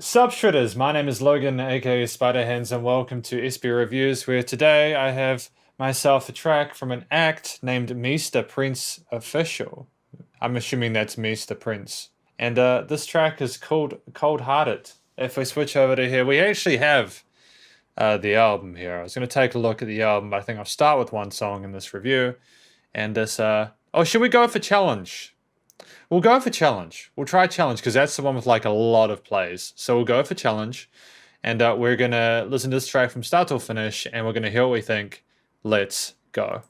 Sup Shredders, my name is Logan, aka Spiderhands, and welcome to SB Reviews, where today I have myself a track from an act named Mise Da Prince Official. I'm assuming that's Mise Da Prince. And this track is called Cold Hearted. If we switch over to here, we actually have the album here. I was going to take a look at the album, but I think I'll start with one song in this review. And this, oh, should we go for challenge? We'll go for challenge. We'll try challenge because that's the one with like a lot of plays. So we'll go for challenge, and we're gonna listen to this track from start till finish, and we're gonna hear what we think. Let's go.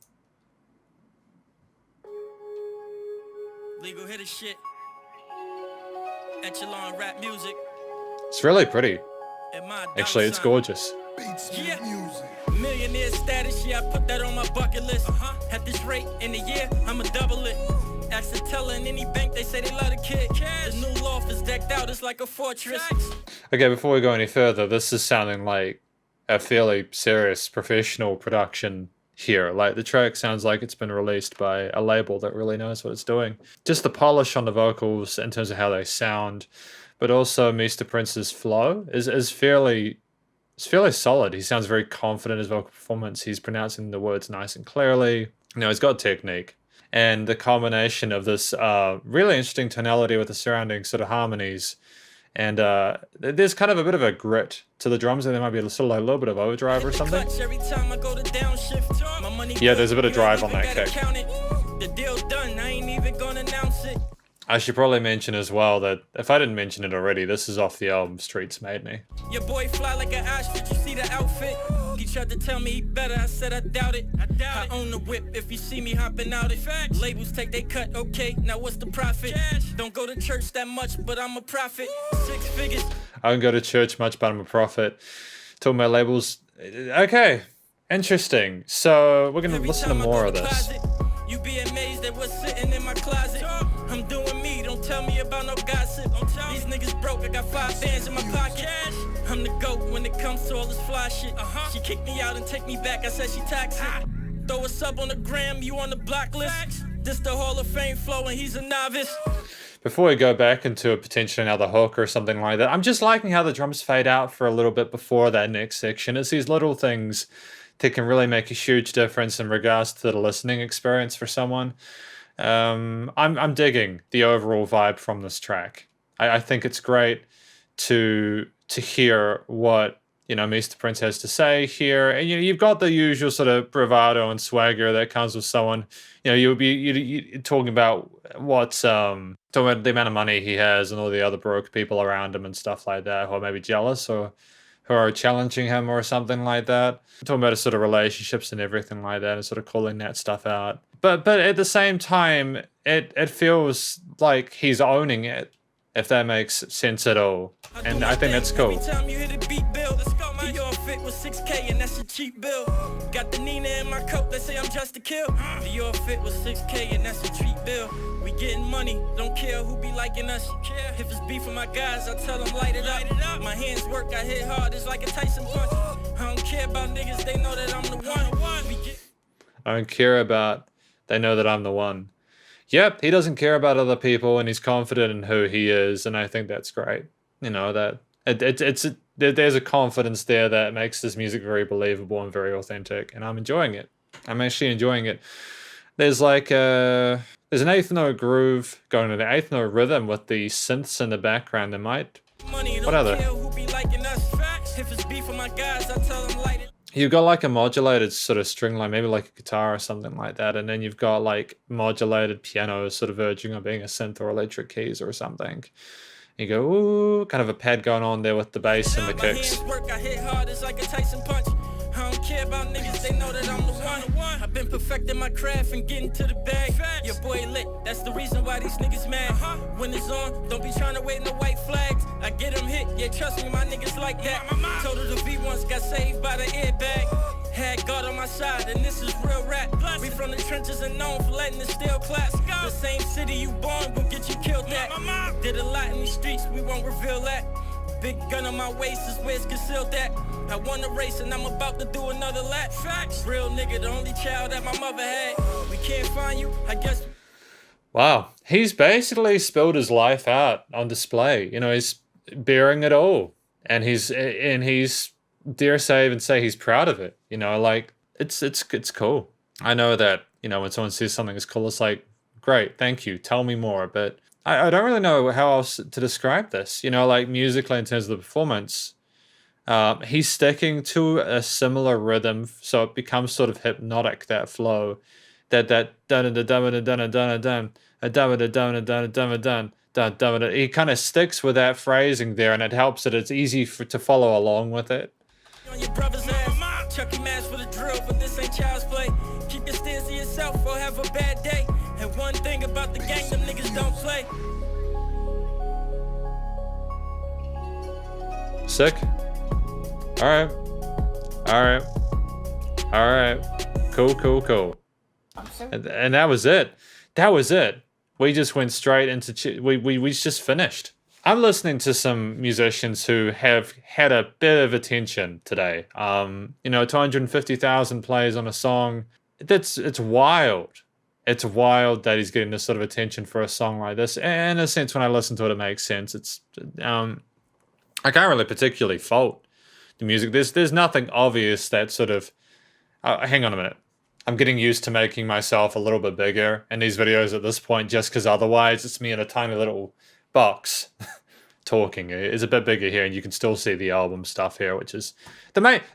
Legal hitter shit. Echelon rap music. It's really pretty. Actually, it's gorgeous. Yeah. Millionaire status, yeah, I put that on my bucket list. At this rate in a year, I'ma double it. Ask the teller in any bank, they say they love the kid. The new loft is decked out, it's like a fortress. Okay, before we go any further, this is sounding like a fairly serious professional production here. Like, the track sounds like it's been released by a label that really knows what it's doing. Just the polish on the vocals in terms of how they sound, but also Mise Da Prince's flow is fairly solid. He sounds very confident in his vocal performance. He's pronouncing the words nice and clearly. You know, he's got technique. And the combination of this really interesting tonality with the surrounding sort of harmonies. And there's kind of a bit of a grit to the drums, and there might be a little bit of overdrive or something. Yeah, there's a bit of drive on that kick. The deal done, I ain't even gonna announce it. I should probably mention as well that, if I didn't mention it already, this is off the album Streets Made Me. Your boy fly like an ostrich, you see the outfit? He tried to tell me he better, I said I doubt it. I own the whip if you see me hopping out it. Labels take they cut, okay, now what's the profit? Don't go to church that much, but I'm a prophet. 6 figures. I don't go to church much, but I'm a prophet. Talking about labels. Okay, interesting. So we're going to listen to more of this. You be amazed at what's sitting in my closet. I'm doing me, don't tell me about no gossip. These niggas broke, I got 5 bands in my pocket. I'm the GOAT when it comes to all this fly shit. She kicked me out and take me back, I said she toxic. Throw a sub on the gram, you on the block list. This the Hall of Fame flow and he's a novice. Before we go back into a potentially another hook or something like that, I'm just liking how the drums fade out for a little bit before that next section. It's these little things that can really make a huge difference in regards to the listening experience for someone. I'm digging the overall vibe from this track. I think it's great to hear what, you know, Mise Da Prince has to say here. And you've got the usual sort of bravado and swagger that comes with someone. You know, you're talking about what's talking about the amount of money he has and all the other broke people around him and stuff like that, who are maybe jealous or who are challenging him or something like that. I'm talking about his sort of relationships and everything like that and sort of calling that stuff out. But at the same time, it feels like he's owning it, if that makes sense at all. And I think that's cool. Every time you hit a beat bill, your fit was 6K and that's a cheap bill. Got the Nina in my coat, they say I'm just a kill. Your fit was 6K and that's a cheap bill. We getting money, don't care who be liking us. If it's beef with my guys, I tell them light it up. My hands work, I hit hard, it's like a Tyson punch. I don't care about niggas, they know that I'm the one. I don't care about, they know that I'm the one. Yep, he doesn't care about other people and he's confident in who he is, and I think that's great. You know, that there's a confidence there that makes this music very believable and very authentic, and I'm enjoying it. I'm actually enjoying it. There's like there's an 8th note groove going to the 8th note rhythm with the synths in the background. There might, what other? You've got like a modulated sort of string line, maybe like a guitar or something like that, and then you've got like modulated piano sort of verging on being a synth or electric keys or something. You go, ooh, kind of a pad going on there with the bass and the kicks. I don't care about niggas, they know that I'm the one. I've been perfecting my craft and getting to the bag. Your boy lit, that's the reason why these niggas mad. When it's on, don't be trying to wait no white flags. I get them hit, yeah, trust me, my niggas like that. Told her the V once got saved by the airbag. Had God on my side, and this is real rap. We from the trenches and known for letting the steel clap. The same city you born will get you killed at. Did a lot in these streets, we won't reveal that. Big gun on my waist is where it's concealed at. I won the race and I'm about to do another lap. Facts. Real nigga, the only child that my mother had. We can't find you, I guess. Wow, he's basically spilled his life out on display. You know, he's bearing it all, and he's dare say even say he's proud of it. You know, like it's cool. I know that, you know, when someone says something is cool, it's like, great, thank you, tell me more. But I don't really know how else to describe this. You know, like musically in terms of the performance, he's sticking to a similar rhythm, so it becomes sort of hypnotic. That flow, that dun dun dun dun dun dun dun dun dun dun dun dun dun dun. He kind of sticks with that phrasing there, and it helps that it's easy to follow along with it. On your brother's ass, Chucky mask for the drill, but this ain't child's play. Keep your stance to yourself or have a bad day. And one thing about the gang, them niggas don't play. Sick. All right. Cool. And that was it. We just went straight into we just finished. I'm listening to some musicians who have had a bit of attention today. 250,000 plays on a song. It's wild. It's wild that he's getting this sort of attention for a song like this. And in a sense, when I listen to it, it makes sense. It's I can't really particularly fault the music. There's nothing obvious that sort of. Hang on a minute. I'm getting used to making myself a little bit bigger in these videos at this point, just because otherwise it's me in a tiny little box talking. It's a bit bigger here, and you can still see the album stuff here, which is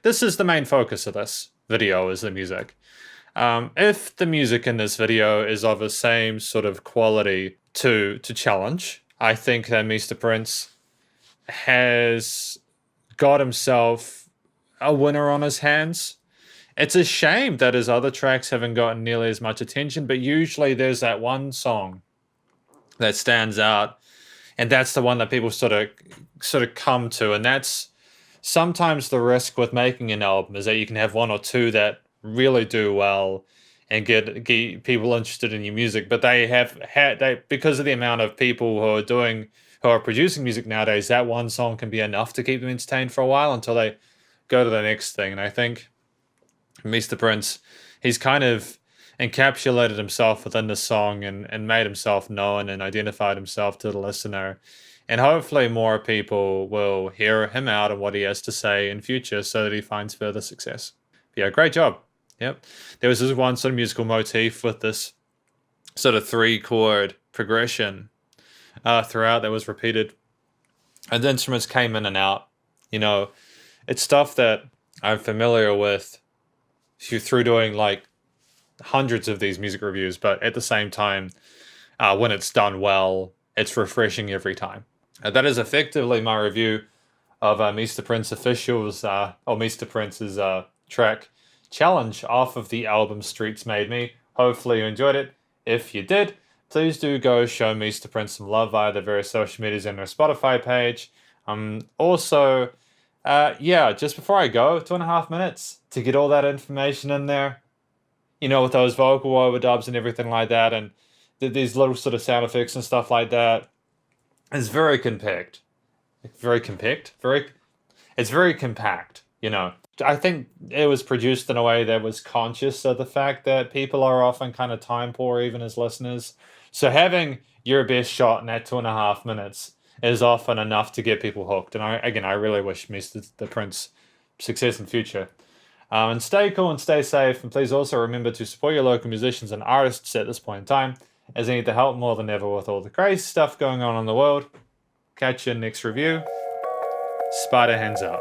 this is the main focus of this video, is the music. If the music in this video is of the same sort of quality to challenge, I think that Mise Da Prince has got himself a winner on his hands. It's a shame that his other tracks haven't gotten nearly as much attention, but usually there's that one song that stands out, and that's the one that people sort of come to. And that's sometimes the risk with making an album, is that you can have one or two that really do well and get people interested in your music, but because of the amount of people who are producing music nowadays, that one song can be enough to keep them entertained for a while until they go to the next thing. And I think Mise Da Prince, he's kind of encapsulated himself within the song and made himself known and identified himself to the listener. And hopefully more people will hear him out and what he has to say in future so that he finds further success. But yeah, great job. Yep. There was this one sort of musical motif with this sort of 3-chord progression throughout that was repeated. And the instruments came in and out. You know, it's stuff that I'm familiar with through doing like hundreds of these music reviews, but at the same time, when it's done well, it's refreshing every time. That is effectively my review of Mise Da Prince Official's, or Mise Da Prince's track Challenge off of the album Streets Made Me. Hopefully you enjoyed it. If you did, please do go show Mise Da Prince some love via the various social medias and their Spotify page. Also, just before I go, 2.5 minutes to get all that information in there, you know, with those vocal overdubs and everything like that, and these little sort of sound effects and stuff like that. It's very compact. It's very compact, you know. I think it was produced in a way that was conscious of the fact that people are often kind of time poor, even as listeners. So having your best shot in that 2.5 minutes is often enough to get people hooked. And I really wish Mise Da Prince success in future. And stay cool and stay safe. And please also remember to support your local musicians and artists at this point in time, as they need the help more than ever with all the crazy stuff going on in the world. Catch you in the next review. Spider hands out.